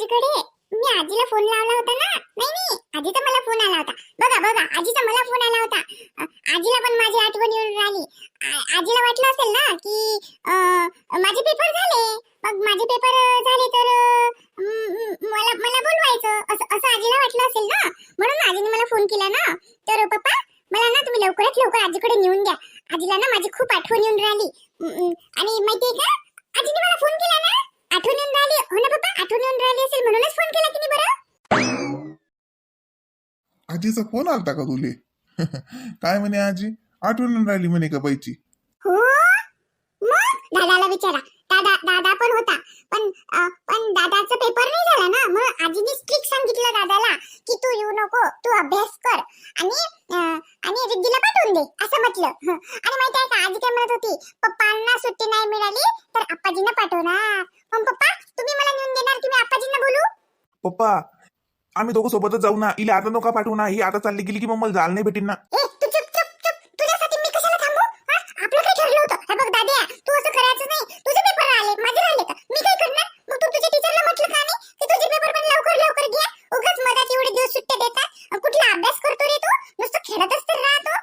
आजीकडे. मी आजीला फोन लावला होता ना. नाही नाही, आजीचा मला फोन आला होता. बघा बघा, आजीचा मला फोन आला होता. आजीला पण माझी आठवण येऊन राहिली. आजीला वाटलं असेल ना की माझे पेपर झाले. मग माझे पेपर झाले तर मला मला बोलवायचं असं असं आजीला वाटलं असेल ना. म्हणून आजीने मला फोन केला ना. तर पप्पा, मला ना तुम्ही लवकरात लवकर आजीकडे नेऊन द्या. आजीला ना माझी खूप आठवण येऊन राहिली. आणि माहितीये का, आजीने मला फोन केला ना. आठवण येऊन राहिली हो ना पप्पा, आठवण येऊन राहिली असेल म्हणूनच फोन केला की नाही बरं. आजीचा फोन आलता का तुले? काय म्हणे आजी? आठवण राहिली म्हणे का बाईची? हो, मग दादाला विचारा. दादा दादा पण होता. पण दादाचा पेपर नाही झाला ना. मग आजीने स्ट्रिक्ट सांगितलं दादाला की तू येऊ नको, तू अभ्यास कर आणि रिद्धीला पाठवून दे असं म्हटलं. आणि माहिती आहे का, आजी काय म्हणत होती, पप्पांना सुट्टी नाही मिळाली तर आप्पाजींना पाठवणार. पण पप्पा, तुम्ही मला नेऊन देणार की मी आप्पाजींना बोलू? पप्पा, आम्ही दोघं सोबतच जाऊ ना. इला आता नका पाठवू ना. ही आता चालली गेली की मग मला जायला नाही भेटेन ना. ए तू चुप चुप चुप, तुझ्यासाठी मी कशाला थांबू? आपलं काय ठरलं होतं? हे बघ दाद्या, तू असं करायचं नाही. तुझे पेपर राहिले, माझे राहिले का? मी काय करणार? मग तू तुझ्या टीचरला म्हटलं का नाही की तुझे पेपर पण लवकर लवकर घ्या. उगाच मधात एवढे दिवस सुट्ट्या देतात. कुठला अभ्यास करतो रे तू? नुसतं खेळतच तर राहतो.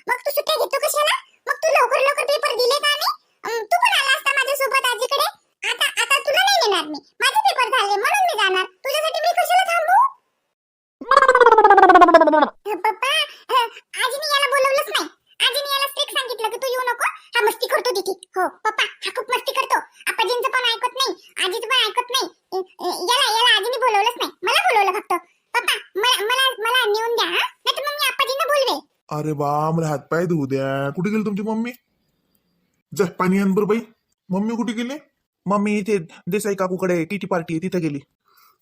मग तू सुट्ट्या घेतो कशाला? मग तू लवकर लवकर पेपर दिले का नाही? तू पण आला असता माझ्यासोबत आजीकडे. आता तुला नाही नेणार मी. माझे पेपर झाले म्हणून मी जाणार. तुझ्यासाठी मी कशाला थांबू? पप्पा, आजीने याला बोलवलंच नाही. आजीने याला स्ट्रिक्ट सांगितलं की तू येऊ नको. हा मस्ती करतो तिथे. हो पप्पा, हा खूप मस्ती करतो. आपाजींचं पण ऐकत नाही, आजीचं पण ऐकत नाही. याला आजीने बोलवलंच नाही, मला बोलवलं फक्त. पप्पा, मला मला नेऊन द्या. नाही तर मग मी आपाजींना बोलवे. अरे बा, मला हातपाय धुऊ द्या. कुठे गेली तुमची मम्मी? जा पाणी आण बरं बाई. मम्मी कुठे गेली? मम्मी इथे देसाई काकूकडे किटी पार्टी आहे, तिथे गेली.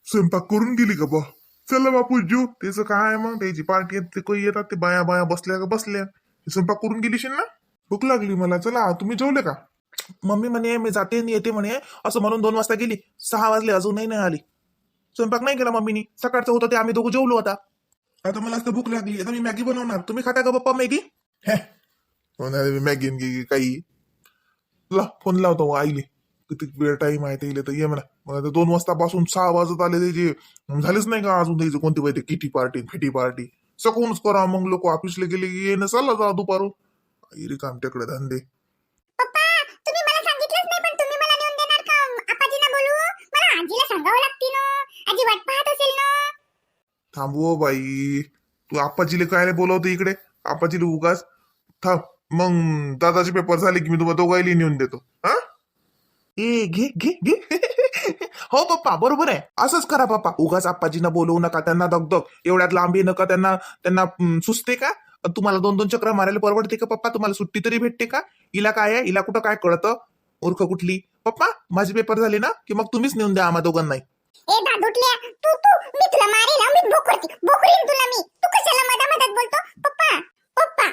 स्वयंपाक करून गेली का बा? चला बापू जीव, त्याचं काय मग, त्याची पार्टी ते काही येतात ते बाया बाया बसल्या का बसल्या. स्वयंपाक करून गेलीशील ना? भूक लागली मला. चला, तुम्ही जेवले का? मम्मी म्हणे मी जाते आणि येते म्हणे, असं म्हणून 2 वाजता गेली. 6 वाजले अजूनही नाही आली. स्वयंपाक नाही केला मम्मीनी. सकाळचं होतं ते आम्ही दोघं जेवलो आता. आता मला असं भूक लागली. आता मी मॅगी बनवणार. तुम्ही खाता का पप्पा मॅगी? हे होणार मॅगी गी काही. ला फोन लावतो मग आईले. किती वेळ टाइम आहे ते तर ये म्हणा. मग आता 2 वाजतापासून 6 वाजत आले त्याचे झालेच नाही का अजून त्याचे कोणती पाहिजे किटी पार्टी फिटी पार्टी. सकूनच करा मग लोक ऑफिसला गेले की येणं चालला जा दुपारून. रिकामट्याकडे धंदे. पप्पा, तुम्ही मला सांगितलंच नाही, पण तुम्ही मला नेऊन देणार का आपाजींना बोलू? मला आजीला सांगावं लागते ना. आजी वाट पाहत असेल ना. थांबव बाई, तू आप्पाजीले काय बोलवते इकडे? आप्पाजीला उगाच थांब. मग दादाचे पेपर झाले की मी तुम्हाला दोघायला नेऊन देतो. हा, ए घे घे घे. हो पप्पा, बरोबर आहे. असंच करा पप्पा. उगाच आप्पाजींना बोलवू नका. त्यांना दगदग एवढ्यात लांबी नका. त्यांना सुचते का? तुम्हाला 2-2 चक्र मारायला परवडते का पप्पा? तुम्हाला सुट्टी तरी भेटते का? हिला काय आहे? हिला कुठं काय कळतं? मूर्ख कुठली. पप्पा, माझे पेपर झाले ना की मग तुम्हीच नेऊन द्या आम्हा दोघांनाही. ए दादुटल्या, तू मी तुला मारेन. मी बोकरीन तुला मी. तू कशाला मधात बोलतो? पप्पा पप्पा,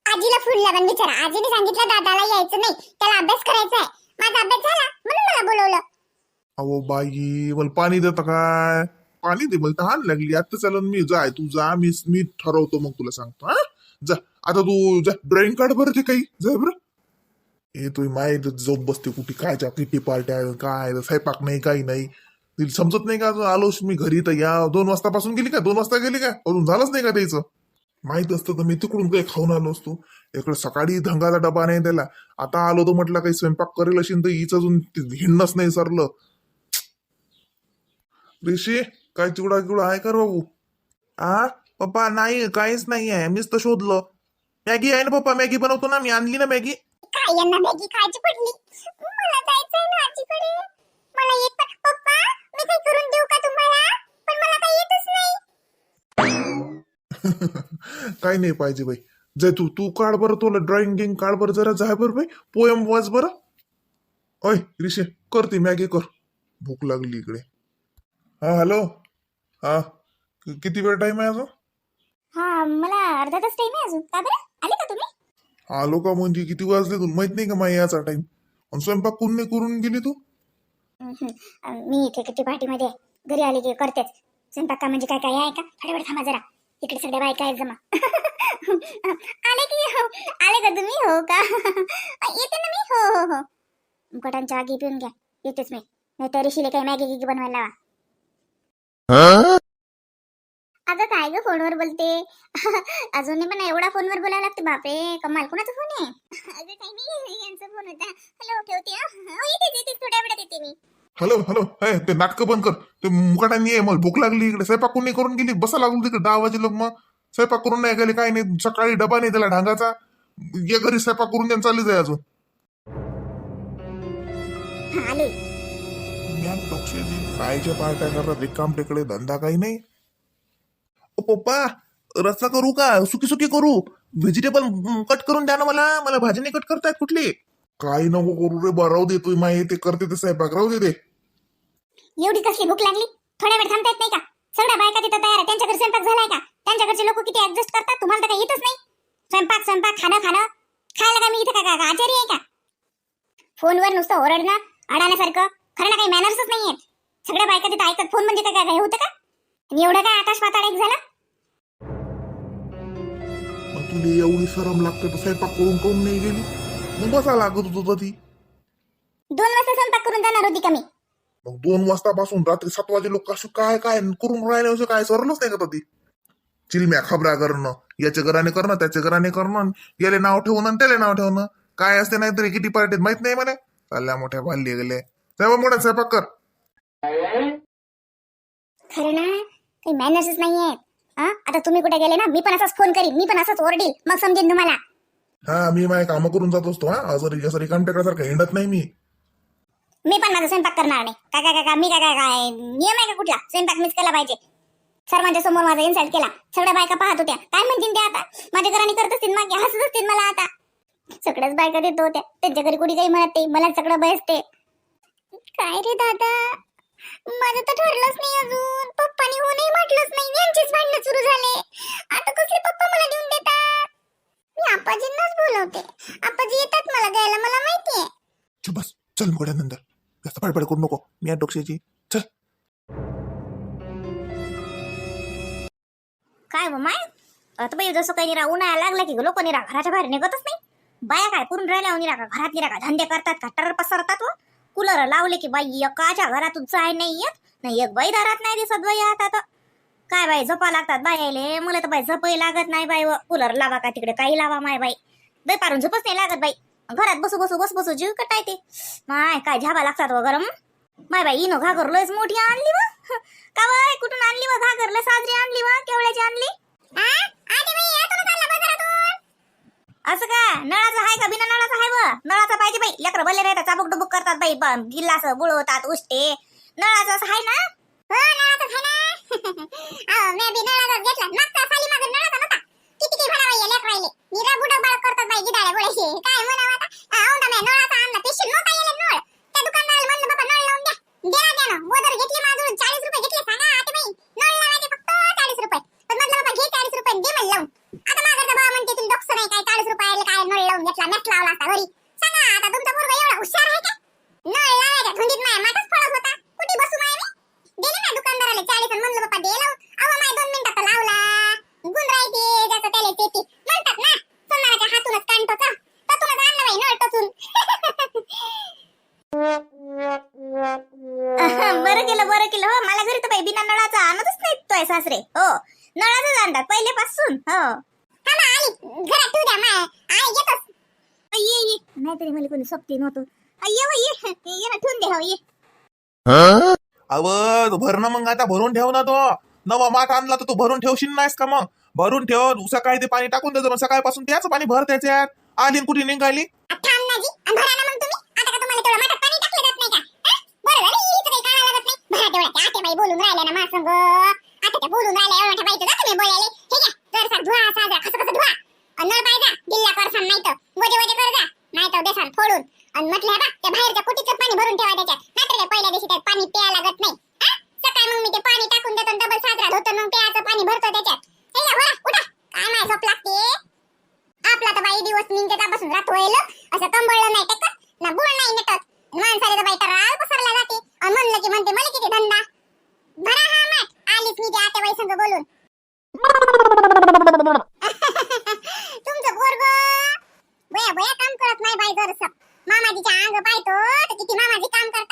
आजीला फोन लावून विचारा. आजीने सांगितलं दादाला यायचं नाही, त्याला अभ्यास करायचा आहे. माझा अभ्यास झाला म्हणून मला बोलवलं. अहो बाई, मला पाणी देतं काय? पाणी दे, मला तहान लागली. आता चालून मी जाय, तू जा. मी ठरवतो मग तुला सांगतो. हा, जा आता तू जा. ड्रॉइंग कार्ड बरं ते काही जा बरं. हे तुम्ही माय झोप बसते कुठे काय किटी पार्ट्या काय स्वयंपाक नाही काही नाही. तिला समजत नाही का? अजून आलोच मी घरी तर या 2 वाजतापासून गेली का? 2 वाजता गेली का? अजून झालंच नाही का त्याचं? माहित असतं तर मी तिकडून काही खाऊन आलो असतो. इकडे सकाळी धंगाचा डबा नाही त्याला. आता आलो तो म्हटलं काही स्वयंपाक करेल असेल तर हीच अजून हिंडणच नाही सरलं. ऋषी, काय चिवडा आहे का रे बाबू? आ पप्पा, नाही काहीच नाही आहे. मीच तर शोधलं. मॅगी आहे ना पप्पा, मॅगी बनवतो ना मी. आणली ना मॅगी. काय यांना मॅगी खायची पडली? मला जायचंय ना आजीकडे. मला येत पण. पप्पा, मी काही करून देऊ का तुम्हाला? पण मला काही येतच नाही. काही नाही पाहिजे बाई. जाय तू काढ बरं. तुला ड्रॉइंग गिंग काढ बरं. जरा जाय बरं बाई. पोएम वाच बरं. ओय ऋषी, कर ती मॅगी कर. भूक लागली इकडे. हा हॅलो. हा, किती वेळ टाइम आहे अजून? हा, मला अर्धा तास टाइम आहे अजून. का बरं? आले का तुम्ही? आलो का म्हणजे किती वाजले तुला माहित नाही का माझ्या याचा टाइम? स्वयंपाक कोण नाही करून गेली तू? मी इथे किती पार्टीमध्ये घरी आले की करतेच स्वयंपाक. का म्हणजे काय काय आहे का? फटाफट थांबा जरा. इकडे सगळ्या बायका आहेत जमा. आले की हो? आले का तुम्ही? हो का? येते ना मी. हो. गोटांच्या आगी पिऊन घ्या. येतेच मी. नाही तर ऋषीला काही मॅगी गिगी बनवायला लावा. अगं काय ग फोनवर बोलते अजून पण एवढा फोनवर बोलायला लागते बापरे कमाल कोणाचा फोन आहे अगं काही नाही यांचा फोन होता हॅलो ठेवते येते थोड्या वेळात येते मी हॅलो हॅलो हे ते नाटकं बंद कर ते मुकाटाने ये मला भूक लागली इकडे स्वयंपाक कोणी करून गेली बसा लागलो तिकडे 10 वाजे लोक मग स्वयंपाक करून नाही गेले काही नाही सकाळी डबा नाही त्याला ढांगाचा ये घरी स्वयंपाक करून त्यांना चालली जाय अजून आले कायच्या पार्ट्या करतात रिकाम टेकडे धंदा काही नाही ओ पप्पा रस्सा करू का सुकी सुकी करू व्हेजिटेबल कट करून द्या ना मला भाजी नाही कट करतायत कुठली काही नको करू रे बा राहू दे तू माही ते करते ते स्वयंपाक राहू दे ते एवढी कसली भूक लागली थोड्या वेळ थांबता येत नाही का सगळ्या बायका तिथं तयार आहे त्यांच्या घरी स्वयंपाक झालाय का त्यांच्याकडचे लोक किती ऍडजस्ट करतात तुम्हाला तर काही येतच नाही स्वयंपाक खाणं खायला का मी इथं का आचारी आहे का फोनवर नुसतं ओरडणं अडाण्यासारखं खरं ना काही मॅनर्सच नाहीये सगळ्या बायका तिथं ऐकत फोन म्हणजे काय काय होतं का आणि एवढं काय आकाश पाताळ एक झालं मग तुला एवढी शरम लागते तर स्वयंपाक करून नाही गेली मग बसा लागत होतं ती 2 वाजता स्वयंपाक करून जाणार होती का मी मग 2 वाजतापासून रात्री 7 वाजे लोक कसं काय काय करून राहिले काय सरलंच नाही का ती चिलम्या खबरा करणं याच्या घराने करणं त्याच्या घराने करणं याले नाव ठेवणं आणि त्याला नाव ठेवणं काय असते नाही तरी किती पार्टीत माहित नाही मला चालल्या मोठ्या भाल्ली गेले तेव्हा मोठा स्वयंपाक कर खरं ना काही मॅनर्सच नाहीये आता तुम्ही कुठे गेले ना मी पण असाच फोन करीन मी पण असाच ओरडील मग समजेन तुम्हाला हा मी माझे कामं करून जात असतो असं रिकाम टेकड्यासारखं हिंडत नाही मी पण माझा स्वयंपाक करणार नाही काय मी काय नियम आहे का कुठला स्वयंपाक मिस केला पाहिजे सर्वांच्या समोर माझा इन्सल्ट केला सगळ्या बायका पाहत होत्या काय म्हणतील त्या आता माझ्या घराने करत असतील मागे हसत असतील मला आता सगळ्याच बायका देत होत्या त्यांच्या घरी कुणी काही म्हणत नाही मला सगळं बसते काय रे दादा माझं तर ठरलंच नाही अजून पप्पानी हो नाही म्हटलंच नाही यांचीच भांडणं सुरू झाले आता कसले पप्पा मला देऊन देतात मी आपाजींनाच बोलवते आपाजी येतात मला द्यायला मला माहितीये बस चल मोठ्यानंतर जास्त पडपड करू नको मी या डोक्याची चल काय व माय आता बाई जसं काही निरा उन्हाळा लागला की लोक निरा घराच्या बाहेर निघतच नाही बाया काय पुरून राहिल्या निरा का घरात निरा का धंदे करतात का टर पसरतात व कूलर लावले की बाई एकाच्या घरातून जाय नाही येत नाही एक बाई दारात नाही दिसत बाई आता तर काय बाई झोपा लागतात बायाले मला तर बाई झोपही लागत नाही बाई कूलर लावा का तिकडे काही लावा माय बाई पारून झोपच नाही लागत बाई घरात बसू जीव कटायते माय काय झाबा लागतात व गरम माय बाई इनो घागर लयच मोठी आणली व का बाई कुठून आणली व घागर लय साजरी आणली व केवढ्याची आणली असं का नळाचं आहे का बिना नळाचं आहे व नळाचं पाहिजे बाई लेकर बल्ले राहतात चाबूक डुबूक करतात बाई गिल्लास बुळवतात उष्टे नळाचं असं आहे ना हो नळाचं आहे ना मी बी नळाचाच घेतला मागचा साली मागे नळाचा नव्हता किती की म्हणावं लेकरायले निरा बुडक बाळक करतात बाई गिडाळे बोलायचे काय म्हणावं आता औंदा मी नळाचा आणला पेशल नव्हता येले नळ त्या दुकानदाराला म्हणलं बाबा नळ लावून द्या द्या ना बोदर घेतली माझून 40 रुपये घेतले सांगा आता बाई नळ लावायचे फक्त 40 रुपये पण म्हटलं बाबा घे 40 रुपये दे म्हणलं लावून आता माझा बाबा म्हणते तुला डॉक्टर नाही काय 40 रुपयाला काय नळ लावून घेतला मॅच लावला असता घरी सांगा आता तुमचा पोरगा एवढा हुशार आहे का नळ लावायच्या धुंदीत माया मागच पडत होता कुठे बसू माय मी दिले ना दुकानदाराला 40 आणि म्हणलं बाबा दे लावून अहो माय 2 मिनिटात लावला गुण राहते ज्याचं त्याला तेती म्हणतात ना सोनाराच्या हातूनच कांटो ततूनच आणलं बाई नळ टचून बरं केलं हो मला घरी तर बाई बिना नळाचा आणतच नाही तोय सासरे हो नळाचाच आणतात पहिलेपासून हो हा ना आली घरात ठेवू द्या माय आई येतच ये नाहीतरी मला कोणी सोबती नव्हतं ये ना ठेवून दे हो ये अव भरणं मग आता भरून ठेव ना तो नवा माठ आणला तर तू भरून ठेवशील नाहीस का मग भरून ठेव सकाळी ते पाणी टाकून द्यायचं मग सकाळपासून त्याच पाणी भर त्याच्यात आली कुठे निघाली थांब ना जी भरा ना मग तुम्ही आता का तुम्हाला तेवढं माठात पाणी टाकलं जात नाही का बरं झालं इथं काही काढा लागत नाही भरा तेवढ्या त्या आते बाई बोलून राहिल्या ना माझ्या संग आता त्या बोलून राहिल्या एवढ्या मोठ्या बाईचं जातं मी बोलायले हे घ्या जर धुवा साजरा कसं धुवा नळ पाहिजा दिल्ला करसान नाही तर वजे कर जा नाही तर देसान फोडून आणि म्हटलं हे बा त्या बाहेरच्या कुटीचं पाणी भरून ठेवा त्याच्यात नाहीतर काय पहिल्या दिवशी त्यात पाणी प्यायला लागत नाही सकाळी मग मी ते पाणी टाकून देतो डबल साजरा धुतो मग प्यायचं पाणी भरतो त्याच्यात हे घ्या बरं उठा काय नाही झोप लागते आपला तर बाई दिवस निघतापासून रात होईल असं कंबळलं नाही टेकत ना बुळ नाही नेटत माणसाला तर बाई तर राळ पसरला जाते आणि म्हणलं की म्हणते मला किती धंदा भरा हा माठ आलीच मी त्या बाई संग बोलून तुमचं पोरग बया काम करत नाही बाई जरसं मामाजीच्या अंग पाहतो तर किती मामाजी काम करतात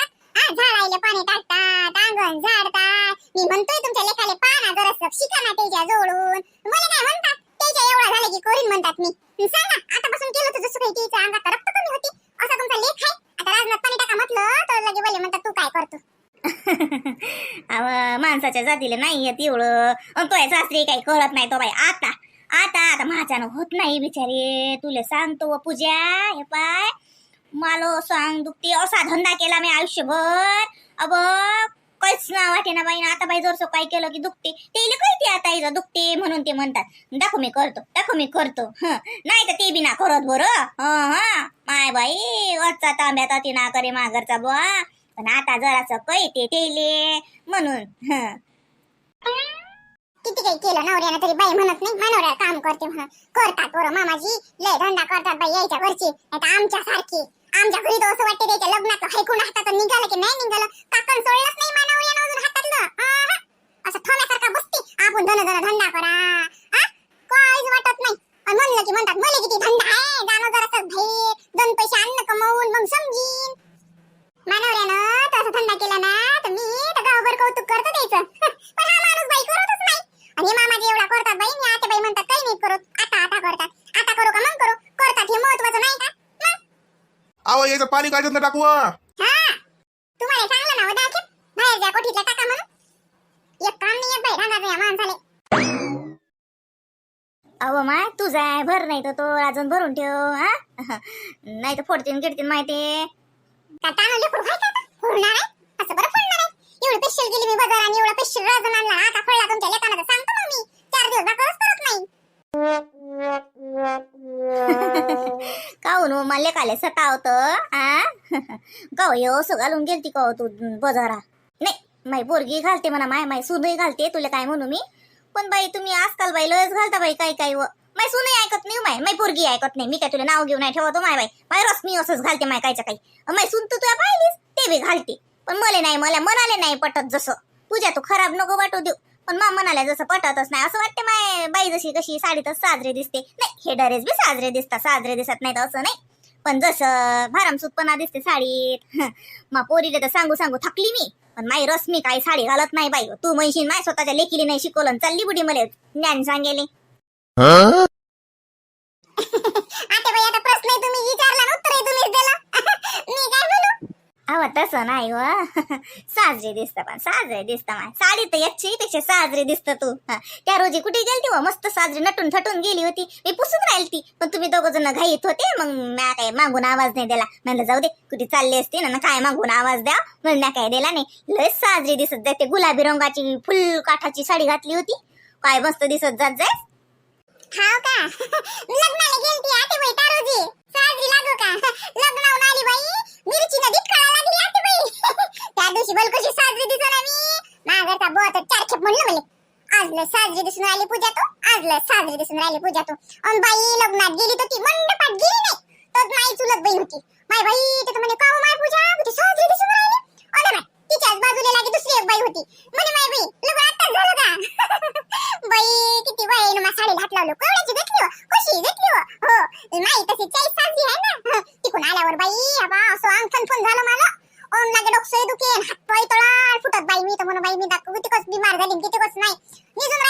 मी म्हणतोय तुमच्या लेखाले पहा ना जरा शिका ना त्याच्या जोडून मला काय म्हणतात त्याच्या एवढा झालं की कोरीन म्हणतात मी सांगा आतापासून केलं तर जसं काही त्याच्या अंगात रक्त कमी होती असा तुमचा लेख आहे आता राजनाथ पाणी टाका म्हटलं तर लगे बोले म्हणतात तू काय करतो अव माणसाच्या जातीला नाही येत एवढं तो सासरी काही कळत नाही तो बाई आता आता आता माझ्यानं होत नाही बिचारे तुला सांगतो व पूजा हे पाय मला सांग दुखते असा धंदा केला मी आयुष्यभर अब काहीच ना वाटे ना बाई आता बाई जर काय केलं की दुखते ते कळते आता इथं दुखते म्हणून ते म्हणतात दाखव मी करतो नाही तर ते बी ना करत बरं हा माय बाई वरचा तांब्यात अति ना करे माघरचा बुवा पण आता जरासं कळते तेले म्हणून किती काही केलं नवऱ्यानं तरी बाई म्हणत नाही मनवऱ्या काम करते म्हणून करतात बरं मामाजी लय धंदा करतात बाई यायच्या घरची नाही आमच्या सारखी आमच्या घरी तर असं वाटते त्याच्या लग्नात हैकून हातात निघालं की नाही निघालं काकण सोडलंच नाही मानवऱ्यानं अजून हातातलं असं ठोम्यासारखा बसते आपण धंदा करा काहीच वाटत नाही आणि म्हणलं की म्हणतात मला किती धंदा आहे जाणं जरासं बाहेर 2 पैसे अन्न कमवून मग समजीन मानवऱ्यानं तसं धंदा केला ना तर मी तर गावभर कौतुक करतो त्याचं पण हा माणूस बाई करतच नाही आणि मामाजी एवढा करतात बाई मी आते बाई म्हणतात काही नाही करत आता करतात आता करू का मग करू करतात हे महत्वाचं नाही का आवा याचं पाणी काढलं टाकू हा तुम्हाला सांगलं ना उद्या बाहेर जा कोठीतला टाका म्हणून एक काम नाही बाई रांगाचं या माणसाले अव माय तू जाय भर नाही तर तो अजून भरून ठेव हा नाही तर फोडतीन गिडतीन माहिती का ताणून लेकरू व्हायचं आता फोडणार आहे असं बरं फोडणार आहे एवढं पेशल गेली मी बाजार आणि एवढा पेशल राजन आणला आता फोडला तुमच्या लेकांना तर सांगतो मग मी 4 दिवस दाखवच करत नाही काहून मला काले सतावत काव ये असं घालून गेलती का तू बजारा नाही माई पोरगी घालते म्हणा माय सुनही घालते तुला काय म्हणू मी पण बाई तुम्ही आजकाल बाई लयच घालता बाई काही व माय सुनही ऐकत नाही माय पोरगी ऐकत नाही मी काय तुला नाव घेऊन नाही ठेवतो माय रश्मी असंच घालते माय कायचं काही माय सुन तू तुला पाहिलीस ते बी घालते पण मला म्हणाले नाही पटत जसं पूजा तू खराब नको वाटू देऊ पण मा म्हणाल्या जसं पटतच नाही असं वाटते माय बाई जशी कशी साडीतच साजरे दिसते नाही हे ड्रेस बी साजरे दिसत नाहीत असं नाही पण जसं भारामसूतपणा दिसते साडीत मा पोरीला तर सांगू थकली मी पण माई रश्मी काही साडी घालत नाही बाई तू म्हणशील माय स्वतःच्या लेकीली नाही शिकवलं चालली बुडी मला ज्ञान सांगेले आता बाई आता प्रश्न तुम्ही विचारला ना उत्तर तुम्हीच दिलं मी काय बोलू अव तसं नाही व साजरे दिसत माय साडी तर याची पेक्षा साजरे दिसत तू त्या रोजी कुठे गेलती व मस्त साजरी नटून थटून गेली होती मी पुसून राहिली पण तुम्ही 2 जण घाईत होते मग म्या काय मागून आवाज नाही दिला म्हणलं जाऊ दे कुठे चालली असते ना काय मागून आवाज द्या म्हणून म्या काय दिला नाही लय साजरी दिसत जाते गुलाबी रंगाची फुल काठाची साडी घातली होती काय मस्त दिसत जात जाय हाव का लग्नाला गेलती आते बाई त्या रोजी साजरी लागो का लग्नावून आली बाई मिरची नदीत काढा लागली आते बाई त्या दिवशी बल कशी साजरी दिसला मी मागरचा बोत 4 खेप म्हणलं मला आज लय साजरी दिसून राहिली पूजा तू आज लय साजरी दिसून राहिली पूजा तू अन बाई लग्नात गेली तर ती मंडपात गेली नाही तर माई चुलत बहीण होती माय बाई ते म्हणे काव माय पूजा किती साजरी दिसून राहिली अरे बाई तिच्याच बाजूला लागे दुसरी एक बाई होती म्हणे माय बाई लग्न आताच झालं का बाई किती बाई ना साडी घात लावलो केवढ्याची घेतली कशी घेतली हो नाही तशी 40 साजरी आहे ना तिकून आल्यावर बाई बाबा असं अंग फन झालं मला ओम लागे डोकं दुखे हात पाय तळाळ फुटत बाई मी तर म्हणून बाई मी दाखवू किती कस बिमार झाली किती कस नाही निजून